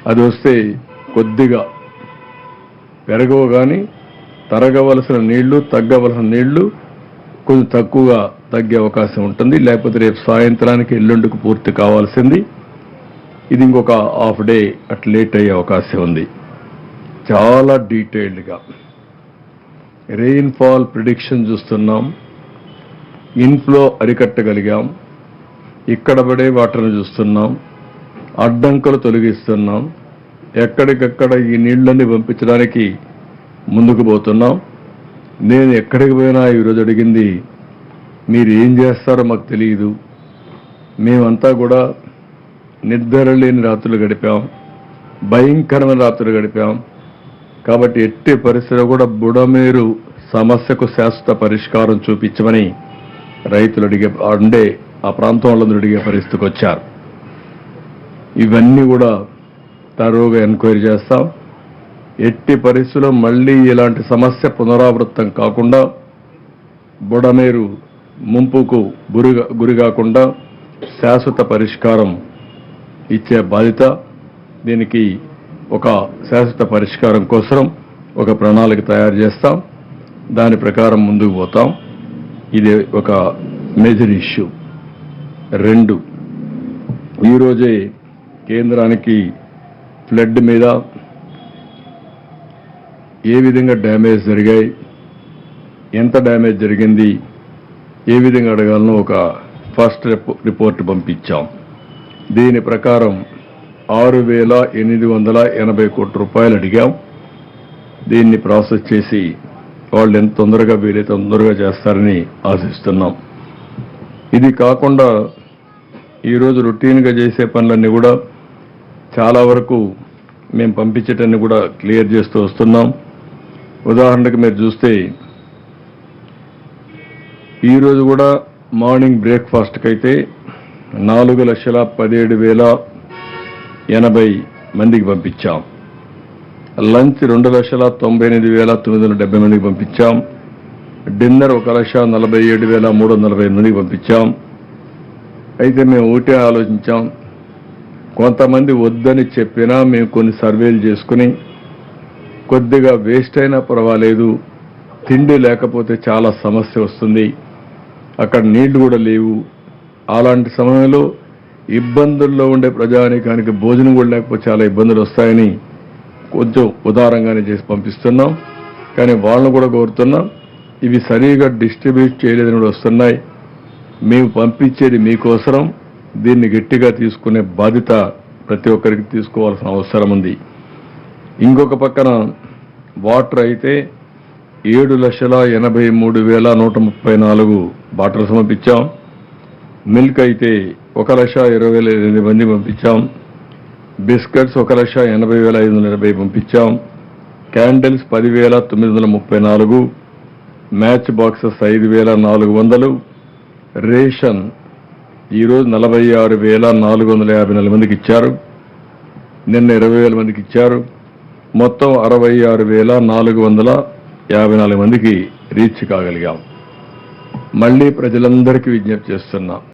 అది వస్తే కొద్దిగా పెరగవు, కానీ తరగవలసిన నీళ్లు తగ్గవలసిన నీళ్లు కొంచెం తక్కువగా తగ్గే అవకాశం ఉంటుంది. లేకపోతే రేపు సాయంత్రానికి ఎల్లుండికి పూర్తి కావాల్సింది. ఇది ఇంకొక హాఫ్ డే అట్ లేట్ అయ్యే అవకాశం ఉంది. చాలా డీటెయిల్డ్గా రెయిన్ఫాల్ ప్రిడిక్షన్ చూస్తున్నాం. ఇన్ఫ్లో అరికట్టగలిగాం. ఇక్కడ పడే వాటర్ను చూస్తున్నాం. అడ్డంకులు తొలగిస్తున్నాం. ఎక్కడికక్కడ ఈ నీళ్లన్నీ పంపించడానికి ముందుకు పోతున్నాం. నేను ఎక్కడికి పోయినా ఈరోజు అడిగింది, మీరు ఏం చేస్తారో మాకు తెలియదు. మేమంతా కూడా నిద్ర లేని రాత్రులు గడిపాం, భయంకరమైన రాత్రులు గడిపాం. కాబట్టి ఎట్టి పరిస్థితిలో కూడా బుడమేరు సమస్యకు శాశ్వత పరిష్కారం చూపించమని రైతులు అడిగే ఆ ప్రాంతం వాళ్ళందరూ అడిగే పరిస్థితికి వచ్చారు. ఇవన్నీ కూడా తరోగా ఎంక్వైరీ చేస్తాం. ఎట్టి పరిస్థితుల్లో మళ్ళీ ఇలాంటి సమస్య పునరావృతం కాకుండా, బుడమేరు ముంపుకు గురి కాకుండా శాశ్వత పరిష్కారం ఇచ్చే బాధ్యత. దీనికి ఒక శాశ్వత పరిష్కారం కోసం ఒక ప్రణాళిక తయారు చేస్తాం. దాని ప్రకారం ముందుకు పోతాం. ఇది ఒక మేజర్ ఇష్యూ. 2, ఈరోజే కేంద్రానికి ఫ్లడ్ మీద ఏ విధంగా డ్యామేజ్ జరిగాయి, ఎంత డ్యామేజ్ జరిగింది, ఏ విధంగా అడగాలనో ఒక ఫస్ట్ రిపోర్ట్ పంపించాం. దీని ప్రకారం 6,880 కోట్ల రూపాయలు అడిగాం. దీన్ని ప్రాసెస్ చేసి వాళ్ళు ఎంత తొందరగా వీలైతే తొందరగా చేస్తారని ఆశిస్తున్నాం. ఇది కాకుండా ఈరోజు రొటీన్గా చేసే పనులన్నీ కూడా చాలా వరకు మేము పంపించేటన్ని కూడా క్లియర్ చేస్తూ వస్తున్నాం. ఉదాహరణకు మీరు చూస్తే ఈరోజు కూడా మార్నింగ్ బ్రేక్ఫాస్ట్కి అయితే 4,17,080 మందికి పంపించాం. లంచ్ 2,98,970 మందికి పంపించాం. డిన్నర్ 1,47,340 మందికి పంపించాం. అయితే మేము ఒకటే ఆలోచించాం, కొంతమంది వద్దని చెప్పినా మేము కొన్ని సర్వేలు చేసుకుని కొద్దిగా వేస్ట్ అయినా పర్వాలేదు, తిండి లేకపోతే చాలా సమస్య వస్తుంది, అక్కడ నీళ్లు కూడా లేవు, అలాంటి సమయంలో ఇబ్బందుల్లో ఉండే ప్రజానీకానికి భోజనం కూడా లేకపోతే చాలా ఇబ్బందులు వస్తాయని కొంచెం ఉదారంగానే చేసి పంపిస్తున్నాం. కానీ వాళ్ళను కూడా కోరుతున్నాం, ఇవి సరిగా డిస్ట్రిబ్యూట్ చేయలేదని కూడా వస్తున్నాయి. మేము పంపించేది మీకోసరం, దీన్ని గట్టిగా తీసుకునే బాధ్యత ప్రతి ఒక్కరికి తీసుకోవాల్సిన అవసరం ఉంది. ఇంకొక పక్కన వాటర్ అయితే 7,83,134 బాటిల్ సమర్పించాం. మిల్క్ అయితే 1,20,008 మంది పంపించాం. బిస్కెట్స్ 1,80,580 పంపించాం. క్యాండిల్స్ 10,934, మ్యాచ్ బాక్సెస్ 5,400, రేషన్ ఈరోజు 46,454 మందికి ఇచ్చారు. నిన్న 20,000 మందికి ఇచ్చారు. మొత్తం 66,454 మందికి రీచ్ కాగలిగాం. మళ్లీ ప్రజలందరికీ విజ్ఞప్తి చేస్తున్నాం,